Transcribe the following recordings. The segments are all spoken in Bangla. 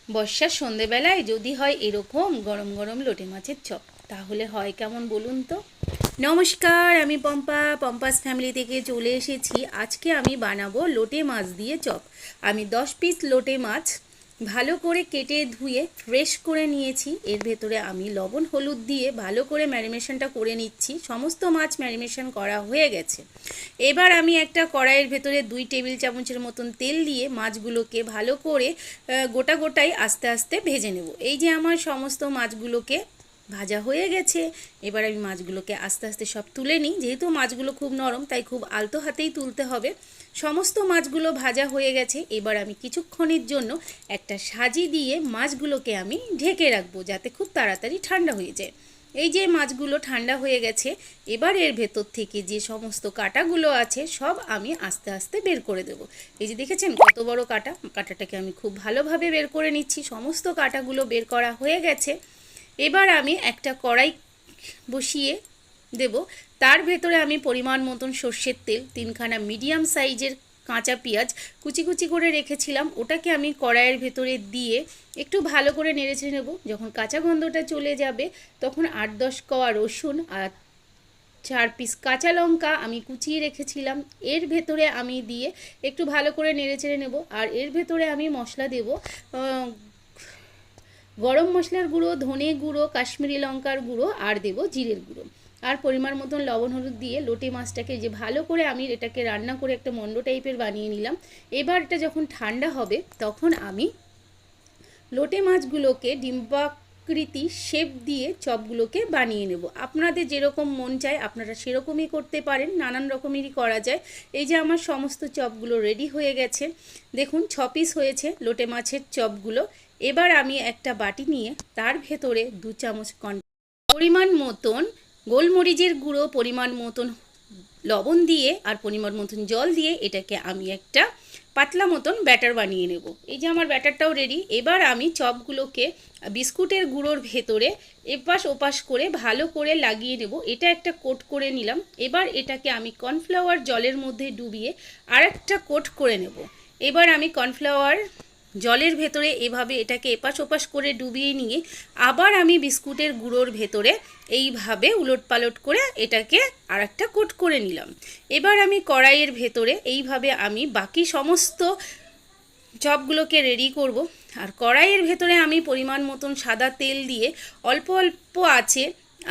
বর্ষার সন্ধেবেলায় যদি হয় এরকম গরম গরম লোটে মাছের চপ, তাহলে হয় কেমন বলুন তো। নমস্কার, আমি পম্পা, পম্পাস ফ্যামিলি থেকে চলে এসেছি। আজকে আমি বানাবো লোটে মাছ দিয়ে চপ। আমি 10 পিস লোটে মাছ ভালো করে কেটে ধুয়ে ফ্রেশ করে নিয়েছি। এর ভেতরে আমি লবণ হলুদ দিয়ে ভালো করে ম্যারিনেশনটা করে নিচ্ছি। সমস্ত মাছ ম্যারিনেশন করা হয়ে গেছে। এবার আমি একটা কড়াইয়ের ভেতরে 2 টেবিল চামচের মতন তেল দিয়ে মাছগুলোকে ভালো করে গোটা গোটাই আস্তে আস্তে ভেজে নেব। এই যে আমার সমস্ত মাছগুলোকে ভাজা হয়ে গেছে। এবার আমি মাছগুলোকে আস্তে আস্তে সব তুলে নিই। যেহেতু মাছগুলো খুব নরম, তাই খুব আলতো হাতেই তুলতে হবে। সমস্ত মাছগুলো ভাজা হয়ে গেছে। এবার আমি কিছুক্ষণের জন্য একটা সাজি দিয়ে মাছগুলোকে আমি ঢেকে রাখবো, যাতে খুব তাড়াতাড়ি ঠান্ডা হয়ে যায়। এই যে মাছগুলো ঠান্ডা হয়ে গেছে, এবার এর ভেতর থেকে যে সমস্ত কাঁটাগুলো আছে সব আমি আস্তে আস্তে বের করে দেব। এই যে দেখেছেন কত বড় কাঁটা, কাঁটাটাকে আমি খুব ভালোভাবে বের করে নিচ্ছি। সমস্ত কাঁটাগুলো বের করা হয়ে গেছে। এবার আমি একটা কড়াই বসিয়ে দেব। তার ভেতরে আমি পরিমাণ মতন সর্ষের তেল, 3খানা মিডিয়াম সাইজের কাঁচা পেঁয়াজ কুচি কুচি করে রেখেছিলাম, ওটাকে আমি কড়াইয়ের ভেতরে দিয়ে একটু ভালো করে নেড়েচেড়ে নেব। যখন কাঁচা গন্ধটা চলে যাবে, তখন 8-10 কোয়া রসুন আর 4 পিস কাঁচা লঙ্কা আমি কুচিয়ে রেখেছিলাম এর ভেতরে আমি দিয়ে একটু ভালো করে নেড়েচেড়ে নেব। আর এর ভেতরে আমি মশলা দেব, গরম মশলার গুঁড়ো, ধনে গুঁড়ো, কাশ্মীরি লঙ্কার গুঁড়ো, আর দেব জিরের গুঁড়ো। আর পরিমাণ মতন লবণ হলুদ দিয়ে লোটে মাছটাকে যে ভালো করে আমি এটাকে রান্না করে একটা মন্ড টাইপের বানিয়ে নিলাম। এবার এটা যখন ঠান্ডা হবে, তখন আমি লোটে মাছগুলোকে ডিম্বাকৃতি শেপ দিয়ে চপগুলোকে বানিয়ে নেব। আপনাদের যেরকম মন চায় আপনারা সেরকমই করতে পারেন, নানান রকমেরই করা যায়। এই যে আমার সমস্ত চপগুলো রেডি হয়ে গেছে। দেখুন 6 পিস হয়েছে লোটে মাছের চপগুলো। এবার আমি একটা বাটি নিয়ে তার ভেতরে 2 চামচ পরিমাণ মতন গোলমরিচের গুঁড়ো, পরিমাণ মতন লবণ দিয়ে আর পরিমাণ মতন জল দিয়ে এটাকে আমি একটা পাতলা মতন ব্যাটার বানিয়ে নেব। এই যে আমার ব্যাটারটাও রেডি। এবার আমি চপগুলোকে বিস্কুটের গুঁড়োর ভেতরে এপাশ ওপাশ করে ভালো করে লাগিয়ে নেব। এটা একটা কোট করে নিলাম। এবার এটাকে আমি কর্নফ্লাওয়ার জলের মধ্যে ডুবিয়ে আরেকটা কোট করে নেব। এবার আমি কর্নফ্লাওয়ার জলের ভেতরে এভাবে এটাকে এপাশ ওপাশ করে ডুবিয়ে নিয়ে আবার আমি বিস্কুটের গুঁড়োর ভেতরে এইভাবে উলটপালট করে এটাকে আরেকটা কোট করে নিলাম। এবার আমি কড়াইয়ের ভেতরে এইভাবে আমি বাকি সমস্ত চপগুলোকে রেডি করব। আর কড়াইয়ের ভেতরে আমি পরিমাণ মতন সাদা তেল দিয়ে অল্প অল্প আছে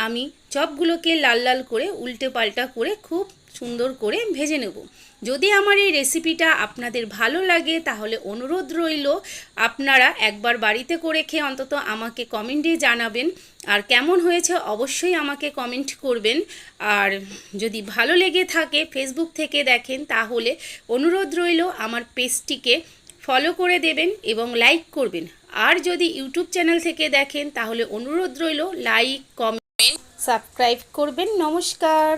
আমি চপগুলোকে লাল লাল করে উল্টে পাল্টা করে খুব সুন্দর করে ভেজে নেব। যদি আমার এই রেসিপিটা আপনাদের ভালো লাগে, তাহলে অনুরোধ রইল আপনারা একবার বাড়িতে করে খেয়ে অন্তত আমাকে কমেন্টে জানাবেন। আর কেমন হয়েছে অবশ্যই আমাকে কমেন্ট করবেন। আর যদি ভালো লেগে থাকে, ফেসবুক থেকে দেখেন, তাহলে অনুরোধ রইল আমার পেজটিকে ফলো করে দেবেন এবং লাইক করবেন। আর যদি ইউটিউব চ্যানেল থেকে দেখেন, তাহলে অনুরোধ রইল লাইক, কমেন্ট, সাবস্ক্রাইব করবেন। নমস্কার।